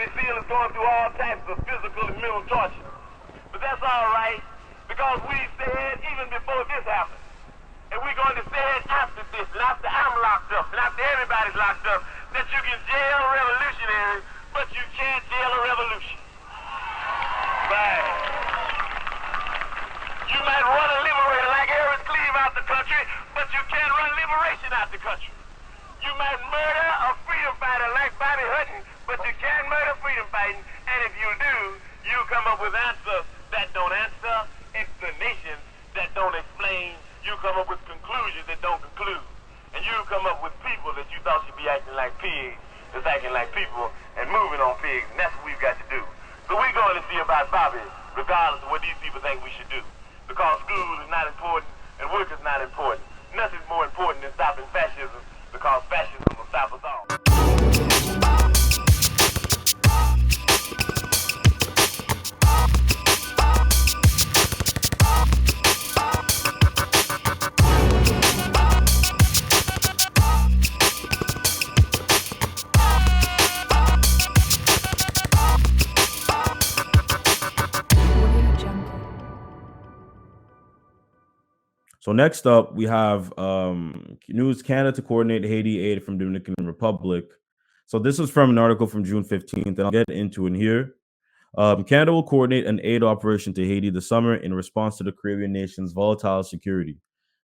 we feel is going through all types of physical and mental torture. But that's all right, because we said even before this happened, and we're going to say it after this, and after I'm locked up, and after everybody's locked up, that you can jail revolutionaries, but you can't jail a revolution. Right. You might run a liberator like Eric Cleave out the country, but you can't run liberation out the country. You might murder a freedom fighter like Bobby Hutton, but you can't murder freedom fighting. And if you do, you come up with answers that don't answer, explanations that don't explain. You come up with conclusions that don't conclude. And you come up with people that you thought should be acting like pigs, that's acting like people and moving on pigs. And that's what we've got to do. So we're going to see about Bobby, regardless of what these people think we should do. Because school is not important and work is not important. Nothing's more important than stopping fascism, because fascism will stop us all. So next up, we have news: Canada to coordinate Haiti aid from Dominican Republic. So this is from an article from June 15th, and I'll get into it here. Canada will coordinate an aid operation to Haiti this summer in response to the Caribbean nation's volatile security.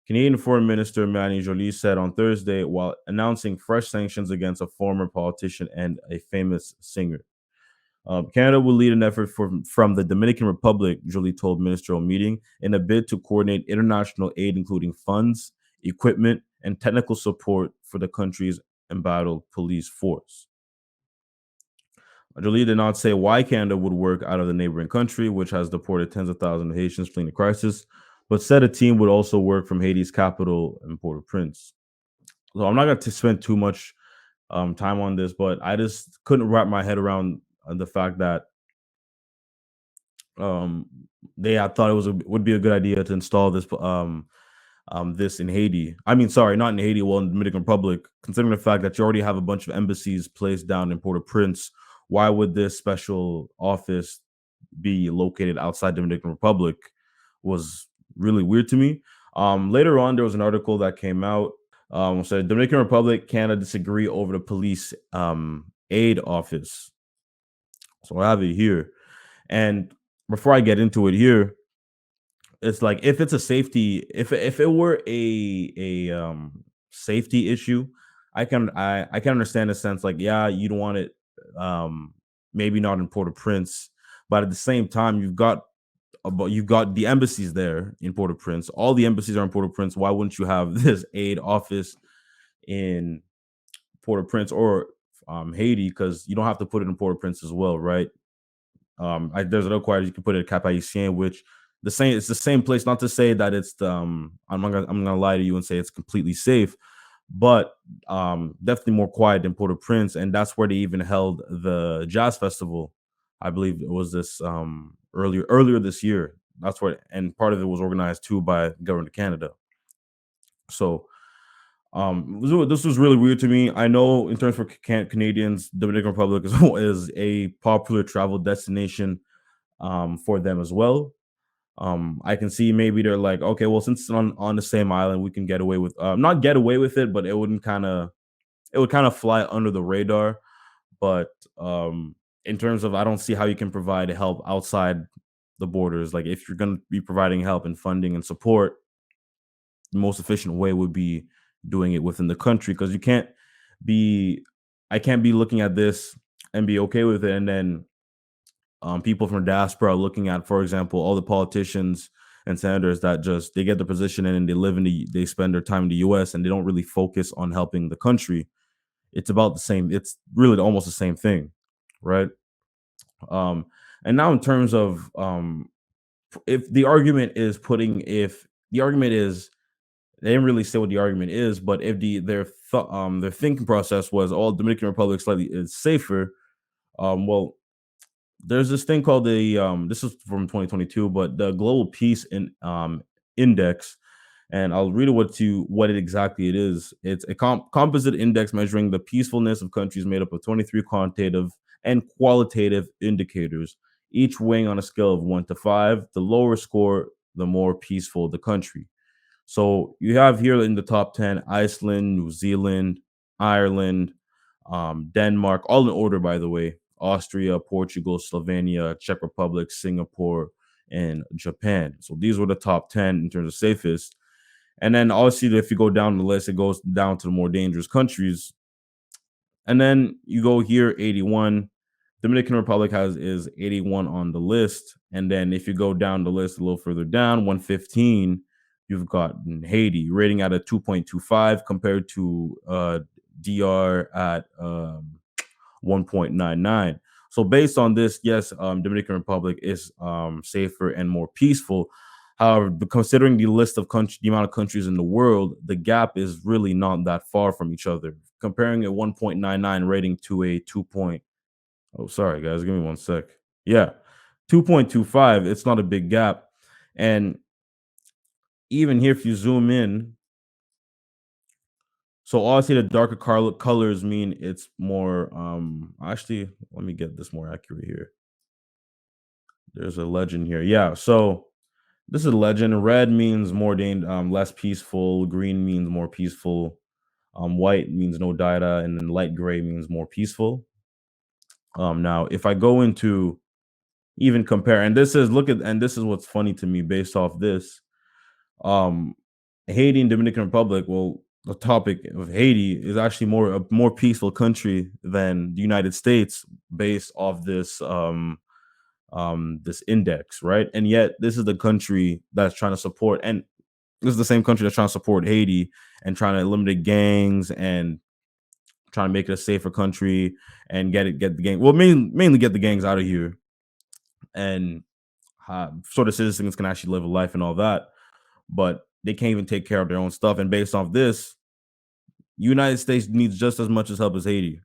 Canadian Foreign Minister Manny Jolie said on Thursday while announcing fresh sanctions against a former politician and a famous singer. Canada will lead an effort from the Dominican Republic, Jolie told ministerial meeting, in a bid to coordinate international aid, including funds, equipment, and technical support for the country's embattled police force. Jolie did not say why Canada would work out of the neighboring country, which has deported tens of thousands of Haitians fleeing the crisis, but said a team would also work from Haiti's capital in Port-au-Prince. So I'm not going to spend too much time on this, but I just couldn't wrap my head around the fact that they had thought would be a good idea to install this this in Haiti. I mean, sorry, not in Haiti, well, in the Dominican Republic. Considering the fact that you already have a bunch of embassies placed down in Port-au-Prince, why would this special office be located outside the Dominican Republic was really weird to me. Later on, there was an article that came out said Dominican Republic, Canada disagree over the police aid office. So I have it here. And before I get into it here, it's like if it's a safety, if it were a safety issue, I can understand the sense like, yeah, you don't want it maybe not in Port-au-Prince, but at the same time you've got the embassies there in Port-au-Prince. All the embassies are in Port-au-Prince. Why wouldn't you have this aid office in Port-au-Prince or Haiti? Because you don't have to put it in Port-au-Prince as well, right? There's another quite you can put it at Cap Haïtien, which it's the same place. Not to say that it's I'm gonna lie to you and say it's completely safe, but definitely more quiet than Port-au-Prince, and that's where they even held the jazz festival. I believe it was this earlier this year. That's where, and part of it was organized too by the government of Canada. So this was really weird to me. I know in terms for Canadians, Dominican Republic is a popular travel destination for them as well. I can see maybe they're like, okay, well, since it's on the same island, we can get away with not get away with it, but it would kind of fly under the radar. But in terms of, I don't see how you can provide help outside the borders. Like if you're going to be providing help and funding and support, the most efficient way would be doing it within the country, because I can't be looking at this and be okay with it, and then people from diaspora are looking at, for example, all the politicians and senators that they get the position and they spend their time in the US and they don't really focus on helping the country. It's about the same. It's really almost the same thing, right? And now in terms of if the argument is they didn't really say what the argument is, but if their thinking process was all Dominican Republic slightly is safer, well, there's this thing called this is from 2022, but the Global Peace Index, and I'll read what exactly it is. It's a composite index measuring the peacefulness of countries made up of 23 quantitative and qualitative indicators, each weighing on a scale of 1 to 5. The lower score, the more peaceful the country. So you have here in the top 10 Iceland, New Zealand, Ireland, Denmark, all in order, by the way, Austria, Portugal, Slovenia, Czech Republic, Singapore, and Japan. So these were the top 10 in terms of safest. And then obviously, if you go down the list, it goes down to the more dangerous countries. And then you go here, 81. Dominican Republic is 81 on the list. And then if you go down the list a little further down, 115, you've got Haiti rating at a 2.25 compared to DR at 1.99. So based on this, yes, Dominican Republic is safer and more peaceful. However, considering the list of countries, the amount of countries in the world, the gap is really not that far from each other. Comparing a 1.99 rating to a 2. Oh, sorry, guys. Give me 1 sec. Yeah, 2.25. It's not a big gap. And even here, if you zoom in, so obviously the darker colors mean it's more, actually, let me get this more accurate here. There's a legend here. Yeah, so this is a legend. Red means more less peaceful. Green means more peaceful. White means no data, and then light gray means more peaceful. Now, if I go into even compare, and this is what's funny to me based off this. Haiti and Dominican Republic, well, the topic of Haiti is actually a more peaceful country than the United States based off this this index, right? And yet this is the country that's trying to support, and this is the same country that's trying to support Haiti and trying to eliminate gangs and trying to make it a safer country and get the gang, well, mainly get the gangs out of here, and so the citizens can actually live a life and all that. But they can't even take care of their own stuff. And based off this, United States needs just as much as help as Haiti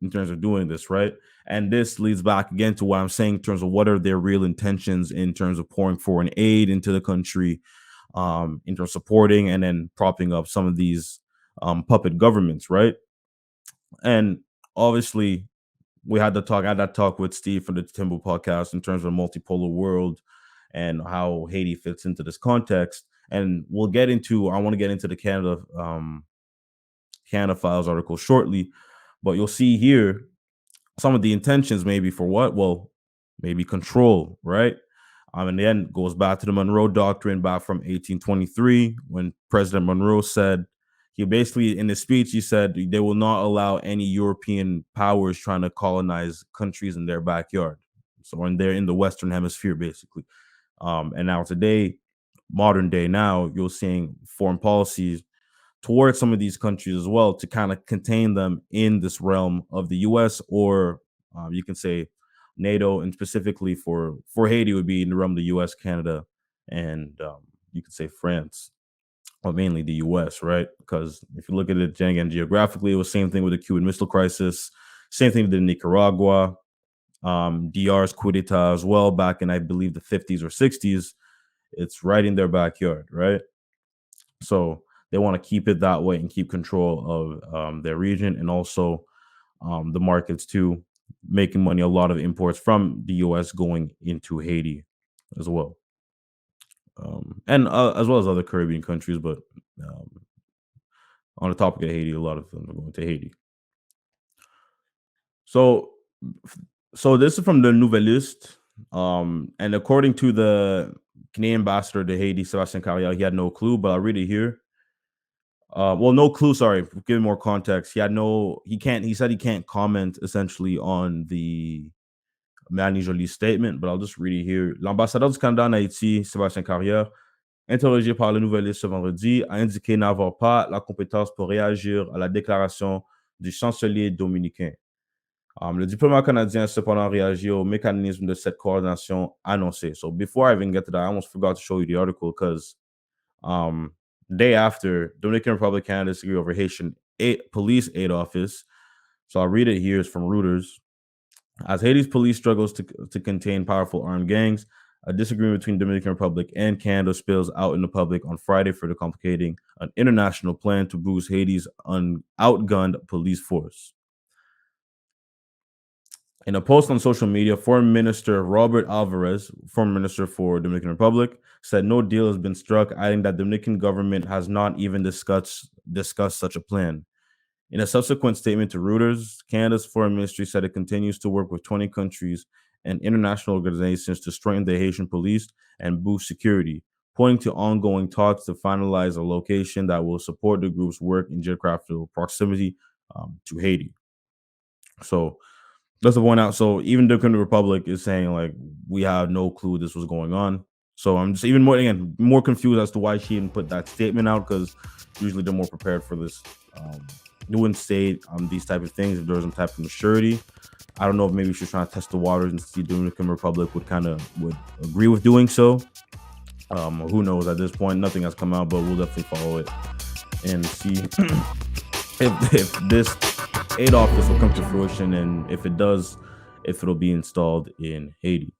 in terms of doing this, right? And this leads back again to what I'm saying in terms of what are their real intentions in terms of pouring foreign aid into the country, in terms of supporting and then propping up some of these puppet governments, right? And obviously, I had that talk with Steve from the Timbo podcast in terms of a multipolar world and how Haiti fits into this context. And I want to get into the Canada Files article shortly, but you'll see here some of the intentions maybe for what? Well, maybe control, right? And then it goes back to the Monroe Doctrine back from 1823 when President Monroe said, he basically in his speech, he said they will not allow any European powers trying to colonize countries in their backyard. So when they're in the Western Hemisphere, basically. And now today, modern day now, you're seeing foreign policies towards some of these countries as well to kind of contain them in this realm of the U.S. or you can say NATO, and specifically for Haiti would be in the realm of the U.S., Canada, and you could say France, or mainly the U.S., right? Because if you look at it again geographically, it was the same thing with the Cuban Missile Crisis, same thing with the Nicaragua, DR's coup d'etat as well back in, I believe, the 50s or 60s. It's right in their backyard, right? So they want to keep it that way and keep control of their region and also the markets too, making money, a lot of imports from the U.S. going into Haiti as well. And as well as other Caribbean countries, but on the topic of Haiti, a lot of them are going to Haiti. So this is from the Nouvelliste, and according to the Canadian ambassador to Haiti, Sébastien Carrière, he had no clue, but I'll read it here. Well, no clue. Sorry, give more context. He said he can't comment essentially on the Manny Jolie statement, but I'll just read it here. L'ambassadeur du Canada en Haïti, Sébastien Carrière, interrogé par le Nouvelliste ce vendredi, a indiqué n'avoir pas la compétence pour réagir à la déclaration du chancelier dominicain. Le diplomate canadien a cependant réagi au mécanisme de cette coordination annoncée. So before I even get to that, I almost forgot to show you the article because day after, Dominican Republic Canada disagree over Haitian police aid office. So I'll read it here. It's from Reuters. As Haiti's police struggles to contain powerful armed gangs, a disagreement between Dominican Republic and Canada spills out in the public on Friday, further complicating an international plan to boost Haiti's outgunned police force. In a post on social media, Foreign Minister Robert Alvarez, former minister for Dominican Republic, said no deal has been struck, adding that the Dominican government has not even discussed such a plan. In a subsequent statement to Reuters, Canada's foreign ministry said it continues to work with 20 countries and international organizations to strengthen the Haitian police and boost security, pointing to ongoing talks to finalize a location that will support the group's work in geographical proximity to Haiti. So that's the point out. So even the Dominican Republic is saying like we have no clue this was going on. So I'm just even more confused as to why she didn't put that statement out, because usually they're more prepared for this. They wouldn't say these type of things if there was some type of maturity. I don't know if maybe she's trying to test the waters and see the Dominican Republic would agree with doing so. Who knows at this point? Nothing has come out, but we'll definitely follow it and see if this aid office will come to fruition, and if it does, if it'll be installed in Haiti.